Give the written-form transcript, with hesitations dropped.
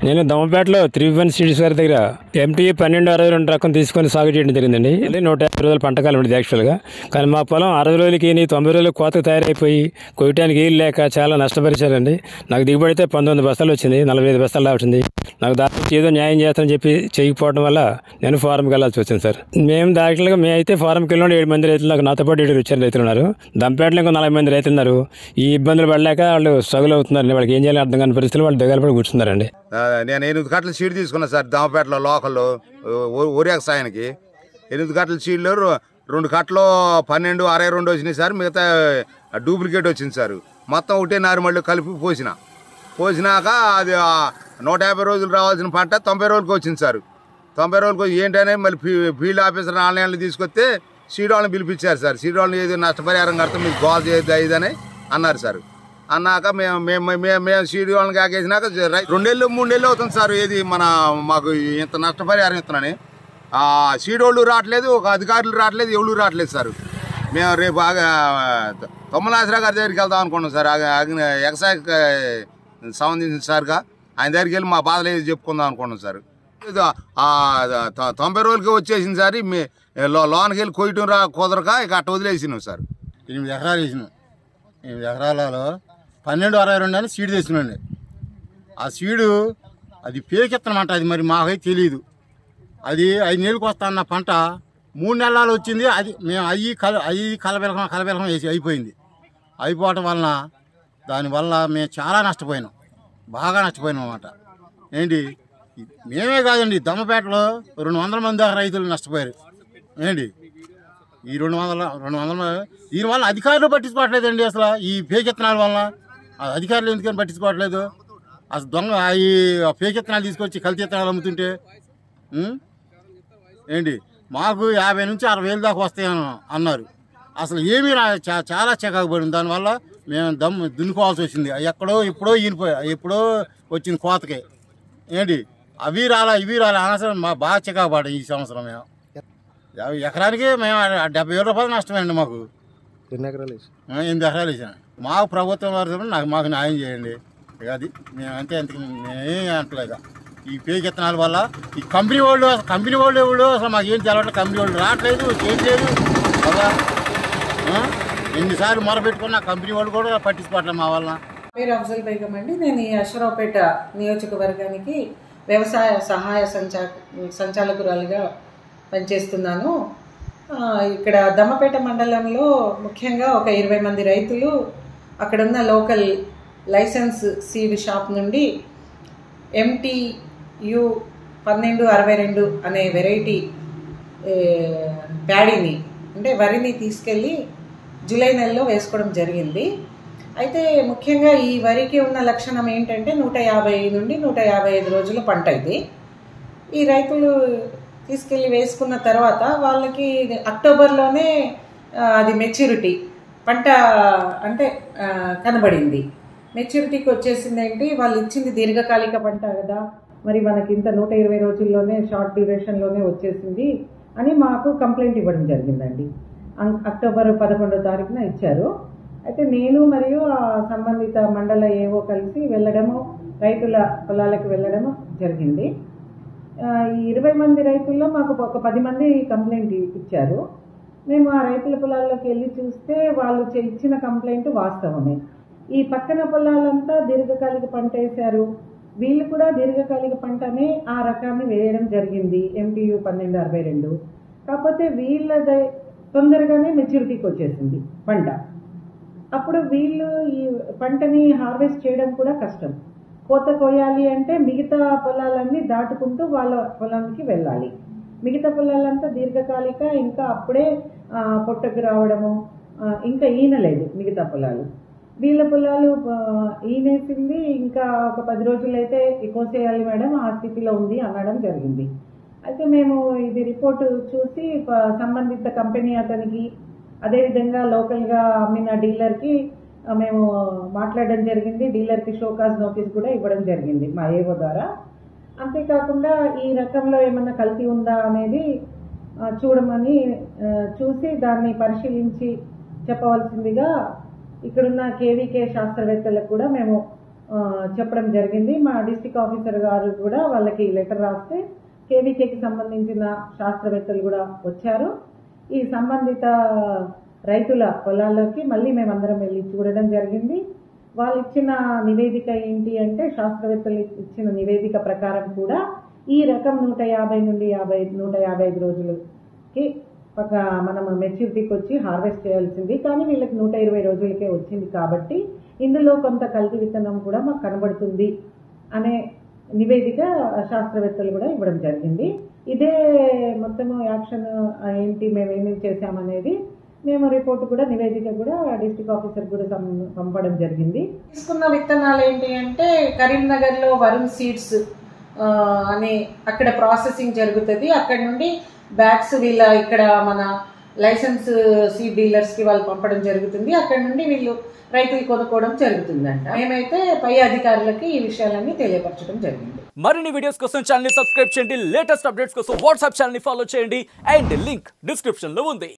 నేను దమ్మపేటలో 3-1 సీడ్స్ గారి దగ్గర MT 1262 రకం తీసుకొని సాగు చేయడం జరిగిందండి. 150 రోజుల పంటకాలం ఉండేది యాక్చువల్గా. కానీ మా పొలం 60 రోజులకి 90 రోజులు కోతకు తయారైపోయి కొయ్యటానికి వీలు లేక చాలా నష్టపరిచారండి. నాకు దిగుబడి అయితే 19 బస్తాలు వచ్చింది, 45 బస్తాలు వచ్చింది. నాకు దానికి ఏదో న్యాయం చేస్తానని చెప్పి చేయకపోవడం వల్ల నేను ఫారంకి వెళ్ళాల్సి వచ్చింది సార్. మేము అయితే ఫారంకి వెళ్ళిన 7 మంది రైతులు, నాకు నాతో పాటు 7 వచ్చారు రైతులు ఉన్నారు. దంపేటలో ఇంకో 40 మంది రైతులు ఉన్నారు. ఈ ఇబ్బందులు పడలేక వాళ్ళు స్ట్రగుల్ అవుతున్నారు. వాళ్ళకి ఏం చేయాలి అర్థం కాని పరిస్థితులు వాళ్ళు దిగాలి పడి కూర్చున్నారండి. నేను 8 గంటల సీడ్ తీసుకున్నా సార్ దమ్మపేటలో లోకల్లో ఒరియాక సాయానికి. 8 గంటల సీడ్లో 2 కట్టలు 12.62 వచ్చినాయి సార్. మిగతా డూప్లికేట్ వచ్చింది సార్. మొత్తం ఒకటే నారుమళ్ళు కలిపి పోసినాక అది 150 రోజులు రావాల్సిన పంట 90 రోజులకి వచ్చింది సార్. 90 రోజులకి ఏంటనే మళ్ళీ ఫీల్డ్ ఆఫీసర్ 4 నెలలు తీసుకొస్తే సీడ్ వాళ్ళని పిలిపించారు సార్. సీడ్ వాళ్ళని ఏదో నష్టపరిహారం కడితే మీకు గోల్ చేయొద్దు ఇదని అన్నారు సార్. అన్నాక మేము సీడ్ వాళ్ళని కాకేసినాక 2 నెలలు 3 నెలలు అవుతుంది సార్. ఏది మాకు ఇంత నష్టపరిహారం ఇస్తున్నాని సీడ్ వాళ్ళు రావట్లేదు, ఒక అధికారులు రావట్లేదు, ఎవరు రావట్లేదు సార్. మేము రేపు తొమ్మలాసరా గారి దగ్గరికి వెళ్దాం అనుకున్నాం సార్. ఎక్సైజ్ సంబంధించిన సార్గా ఆయన దగ్గరికి వెళ్ళి మా బాధలు ఏది చెప్పుకుందాం అనుకున్నాం సార్. 90 రోజులకి వచ్చేసింది సార్. లోనికి వెళ్ళి కొయ్యటం కుదరక ఇక అట్ట వదిలేసినాం సార్. 8 ఎకరాలు వేసినాం. 8 ఎకరాలలో 12.62 అని సీడ్ తెచ్చినండి. ఆ సీడు అది పేకెత్తనమాట. అది మరి మాకైతే తెలియదు. అది 5 నెలలకు వస్తా అన్న పంట 3 నెలలు వచ్చింది. అది మేము కలబెలకం వేసి అయిపోయింది. అయిపోవటం వలన దానివల్ల మేము చాలా నష్టపోయినాం, బాగా నష్టపోయినాం అన్నమాట. ఏంటి మేమే కాదండి, దమ్మపేటలో 200 మంది దాకా రైతులు నష్టపోయారు. ఏంటి ఈ 200 దీనివల్ల అధికారులు పట్టించుకోవట్లేదండి. అసలు ఈ ఫేక్ విత్తనాల వల్ల అధికారులు ఎందుకని పట్టించుకోవట్లేదు? అసలు దొంగ ఈ ఫేక్ విత్తనాలు తీసుకొచ్చి కల్తీ విత్తనాలు అమ్ముతుంటే ఏంటి మాకు 50 నుంచి 60 వేలు దాకా వస్తాయని అన్నారు. అసలు ఏమీ చాలా చికాకు పడింది. దానివల్ల మేము దున్నుకోవాల్సి వచ్చింది. ఎప్పుడో వచ్చింది కోతకి. ఏంటి అవి రాలా ఇవి రాలా అనవసరం మా బాగా చికాకు పడ్డాయి ఈ సంవత్సరం. మేము ఎకరానికి మేము 70,000 రూపాయలు నష్టమైంది మాకు. 8 ఎకరాలు వేసాను. మాకు ప్రభుత్వం వారు మాకు న్యాయం చేయండి. ఇక అది మేము అంతే మేమేం అంటలేదు. ఈ ఫేక్ విత్తనాల వల్ల ఈ కంపెనీ వాళ్ళు అసలు మాకు ఏం తెలవట్లేదు. కంపెనీ వాళ్ళు రావట్లేదు, చేయట్లేదు కదా. ఎన్నిసార్లు మొరపెట్టుకున్నా కంపెనీ వాళ్ళు కూడా పట్టించుకోవట్లేదు మా వల్ల. పేరు అఫ్జల్ బేగం అండి. నేను ఈ అశ్వరావుపేట నియోజకవర్గానికి వ్యవసాయ సహాయ సంచాలకురాలుగా పనిచేస్తున్నాను. ఇక్కడ దమ్మపేట మండలంలో ముఖ్యంగా ఒక 20 మంది రైతులు అక్కడున్న లోకల్ లైసెన్స్ సీడ్ షాప్ నుండి MTU 1262 అనే వెరైటీ ప్యాడీని అంటే వరిని తీసుకెళ్ళి జూలై నెలలో వేసుకోవడం జరిగింది. అయితే ముఖ్యంగా ఈ వరికి ఉన్న లక్షణం ఏంటంటే 150 నుండి 155 రోజుల పంట ఇది. ఈ రైతులు తీసుకెళ్ళి వేసుకున్న తర్వాత వాళ్ళకి అక్టోబర్లోనే అది మెచ్యూరిటీ పంట అంటే కనబడింది. మెచ్యూరిటీకి వచ్చేసింది. ఏంటి వాళ్ళు ఇచ్చింది దీర్ఘకాలిక పంట కదా, మరి మనకి ఇంత 120 రోజుల్లోనే షార్ట్ డ్యూరేషన్లోనే వచ్చేసింది అని మాకు కంప్లైంట్ ఇవ్వడం జరిగిందండి. అక్టోబర్ 11వ తారీఖున ఇచ్చారు. అయితే నేను మరియు సంబంధిత మండల ఏవో కలిసి వెళ్ళడము, రైతుల పొలాలకు వెళ్ళడము జరిగింది. ఈ 20 మంది రైతుల్లో మాకు ఒక 10 మంది కంప్లైంట్ ఇచ్చారు. మేము ఆ రైతుల పొలాల్లోకి వెళ్ళి చూస్తే వాళ్ళు ఇచ్చిన కంప్లైంట్ వాస్తవమే. ఈ పక్కన పొలాలంతా దీర్ఘకాలిక పంట వేశారు. వీళ్ళు కూడా దీర్ఘకాలిక పంటనే ఆ రకాన్ని వేయడం జరిగింది, MTU 1262. కాకపోతే వీళ్ళది తొందరగానే మెచ్యూరిటీకి వచ్చేసింది పంట. అప్పుడు వీళ్ళు ఈ పంటని హార్వెస్ట్ చేయడం కూడా కష్టం. కోత కోయాలి అంటే మిగతా పొలాలన్నీ దాటుకుంటూ వాళ్ళ పొలానికి వెళ్ళాలి. మిగతా పొలాలంతా దీర్ఘకాలిక, ఇంకా అప్పుడే పొట్టకు రావడము, ఇంకా ఈనలేదు మిగతా పొలాలు. వీళ్ళ పొలాలు ఈనేసింది, ఇంకా ఒక 10 రోజులైతే కోసేయాలి మేడం, ఆ స్థితిలో ఉంది అనడం జరిగింది. అయితే మేము ఇది రిపోర్టు చూసి సంబంధిత కంపెనీ అతనికి, అదేవిధంగా లోకల్గా అమ్మిన డీలర్కి మేము మాట్లాడడం జరిగింది. డీలర్కి షోకాజ్ నోటీస్ కూడా ఇవ్వడం జరిగింది మా ఏవో ద్వారా. అంతేకాకుండా ఈ రకంలో ఏమన్నా కల్తీ ఉందా అనేది చూడమని చూసి దాన్ని పరిశీలించి చెప్పవలసిందిగా ఇక్కడున్న KVK శాస్త్రవేత్తలకు కూడా మేము చెప్పడం జరిగింది. మా డిస్ట్రిక్ట్ ఆఫీసర్ గారు కూడా వాళ్ళకి లెటర్ రాస్తే కేవీకేకి సంబంధించిన శాస్త్రవేత్తలు కూడా వచ్చారు. ఈ సంబంధిత రైతుల పొలాల్లోకి మళ్ళీ మేమందరం వెళ్ళి చూడడం జరిగింది. వాళ్ళు ఇచ్చిన నివేదిక ఏంటి అంటే, శాస్త్రవేత్తలు ఇచ్చిన నివేదిక ప్రకారం కూడా ఈ రకం 150 నుండి 155 రోజులకి మనం మెచ్యూరిటీకి వచ్చి హార్వెస్ట్ చేయాల్సింది, కానీ వీళ్ళకి 120 రోజులకే వచ్చింది. కాబట్టి ఇందులో కొంత కల్తీ విత్తనం కూడా మాకు కనబడుతుంది అనే నివేదిక శాస్త్రవేత్తలు కూడా ఇవ్వడం జరిగింది. ఇదే మొత్తము యాక్షన్ ఏంటి, మేము ఏమేమి చేశామనేది మేము రిపోర్ట్ కూడా నివేదిక కూడా డిస్ట్రిక్ట్ ఆఫీసర్ కూడా పంపడం జరిగింది. తీసుకున్న విత్తనాలు ఏంటి అంటే, కరీంనగర్లో వరుణ్ సీడ్స్ అనే అక్కడ ప్రాసెసింగ్ జరుగుతుంది. అక్కడ నుండి బ్యాగ్స్ వీళ్ళ ఇక్కడ మన లైసెన్స్ సీడ్ డీలర్స్కి వాళ్ళు పంపడం జరుగుతుంది. అక్కడ నుండి వీళ్ళు రైతులు కొనుక్కోవడం జరుగుతుందంట. మేమైతే పై అధికారులకి ఈ విషయాలన్నీ తెలియపరచడం జరిగింది. మరిన్ని వీడియోస్ కోసం ఛానల్ ని సబ్స్క్రైబ్ చేయండి, లేటెస్ట్ అప్డేట్స్ కోసం వాట్సాప్ ఛానల్ ని ఫాలో చేయండి అండ్ లింక్ డిస్క్రిప్షన్ లో ఉంది.